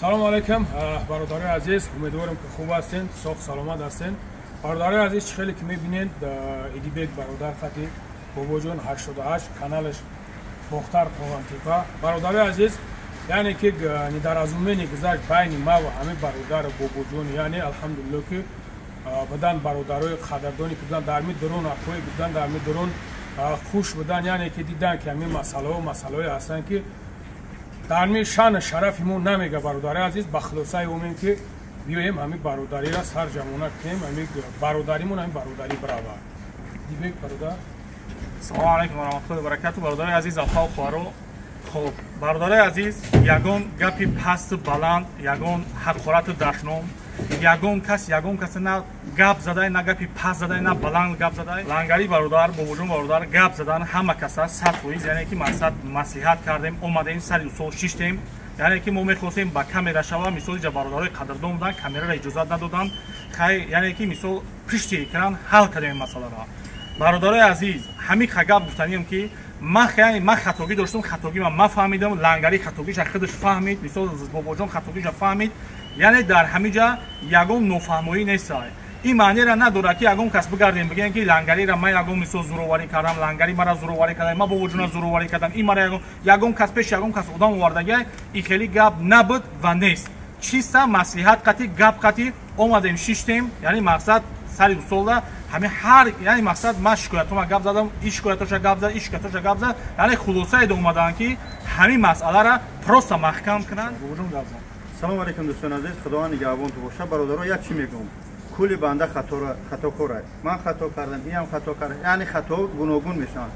سلام علیکم برادرای عزیز، امیدوارم که خوب هستین، صحت سلامت هستین. برادرای عزیز خیلی که میبینید ایدیبک برادر خطی بابا جون 88 کانالش مختار قوانتیکا. برادرای عزیز یعنی که در ازومنی گذشت بین ما و همه برادر بابا جون، یعنی الحمدلله که بدن برادرای قدردانی که بودن در می درون اپوی بودن در می درون خوش بودن، یعنی که دیدن که همین مسئله هستن که در می شان شرفمون نمیگه. برادر عزیز بخلوصای اومیم که بیایم همین برادری را سر جمعونه کنیم، همین برادریمون همین برادری برابر. دیگه برادر سلام علیکم و رحمت الله و برکاته. برادر عزیز الفا خوارو. خب برادر عزیز یگان گپی پست بلند، یگان حقارت دشنم، یگان کس نه گپ زدای نه گپی پست زدای نه بلند گپ زدای. لنگری برادر با وجود برادر گپ زدن همه کسا صفویز، یعنی که مقصد مصلحت کردیم اومدیم سر اصول شیشتیم، یعنی که ما میخواستیم با کامera شوا مثال جا برادرای قدردان بودن کامera را اجازه ندادن، یعنی که مثال پشتی کردن حل کردیم مسئله را. برادرای عزیز همین گپ گفتنیم که من خطاگی داشتم، خطاگی من فهمیدم، لنگری خطاگیش خودش فهمید، مثال بابا جان خطاگیش فهمید، یعنی در همه جا یگان نفهمی نیست. این معنی را نداره که یگان کس بگردیم بگیم که لنگری را من یگان مثال زورواری کردم، لنگری مرا زورواری کردم، ما بابا جان زورواری کردم، این مرا یگان کس پیش یگان کس آدم آوردگی، این خیلی گپ نبود و نیست. چیست مصلحت قطعی گپ قطعی اومدیم شیشتیم، یعنی مقصد سری اصول همه هر یعنی مقصد من شکایتم گپ زدم، این شکایتش گپ زد، این شکایتش گپ زد، یعنی خلاصه اید اومدن که همین مسئله را پروست محکم کنن. سلام علیکم دوستان عزیز، خداوند نگهبان تو باشه. برادرها یک چی میگم، کلی بنده خطاکار است. من خطا کردم، این هم خطا کرد، یعنی خطا گوناگون میشن.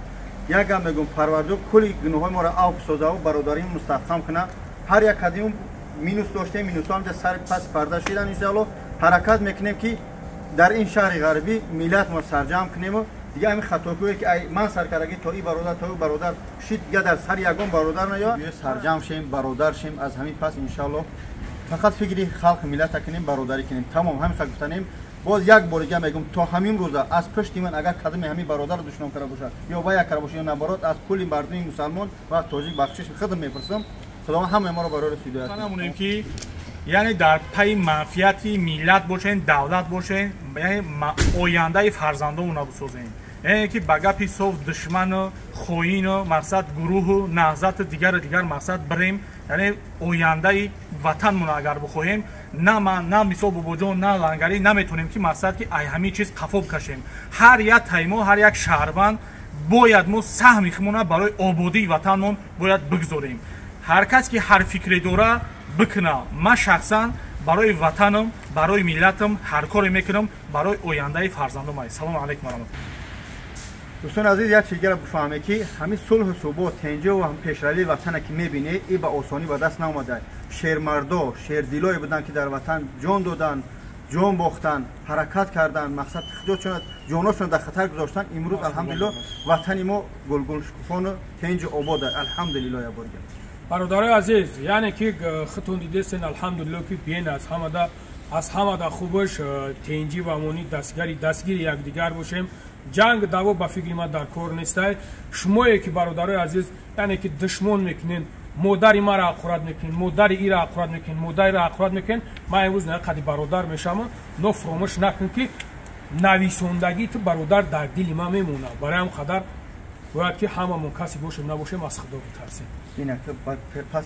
یک هم میگم پروردگار کلی گناههای ما را عفو سازه و برادری مستحکم کنه. هر یک قدیم مینوس داشته، مینوس هم سر پس پرده شدن، ان شاء الله حرکت میکنیم که در این شهر غربی ملت ما سرجم کنیم و دیگه همین خطاکویی که من سر کردگی تا این برادر شید دیگه در سر یگان برادر نیا سرجم شیم، برادر شیم. از همین پس ان شاء الله فقط فکری خلق ملت کنیم، برادری کنیم. تمام همین خاطر گفتنیم. باز یک بار دیگه میگم تا همین روزا از پشت من اگر قدم همین برادر رو دشمن کرده باشه یا با یک کرده باشه یا نبرات، از کلی مردم مسلمان و تاجیک بخشش خدمت میپرسم. خدا همه ما رو برای هدایت کنه. که یعنی در پای منفعتی ملت باشین، دولت باشین، یعنی آینده فرزندامون رو بسازین. یعنی که بگپی صف دشمن و خوین و مقصد گروه و نهضت دیگر مقصد بریم، یعنی آینده وطنمون اگر بخوایم نه من نه مثال بابا جان نه لنگری نمیتونیم که مقصد که ای همه چیز قفا بکشیم. هر یک تایما هر یک شهروند باید ما سهممون برای آبادی وطنمون باید بگذاریم. هر کس که هر فکری داره بکنه. من شخصا برای وطنم، برای ملتم هر کاری میکنم، برای آینده فرزندم. سلام علیکم و رحمت الله. دوستان عزیز یک چیز را بفهمه که همین صلح و ثبات اینجا و هم پیشروی وطن که میبینه این به آسانی به دست نمیاد. شیرمردا، شیردلای بودن که در وطن جان دادن، جان باختن، حرکت کردن، مقصد جانشون در خطر گذاشتن. امروز الحمدلله وطن ما گلگل شکوفان تنج آباد الحمدلله. یا بارگه برادرای عزیز، یعنی که خودتون دیدین الحمدلله که بین از همه دا خوبش تنجی و امونی دستگیر یکدیگر باشیم. جنگ دعوا با فکر ما در کار نیست. شما که برادرای عزیز یعنی که دشمن میکنین، مادری ما را حقارت میکنین، مادری ای را حقارت میکنین، مادری را حقارت میکنین، ما امروز نه قدی برادر میشم، نو فراموش نکن که نویسندگی تو برادر در دل ما میمونه. برای هم قدر باید که هممون کسی باشیم نباشیم از خدا بترسیم. اینه پس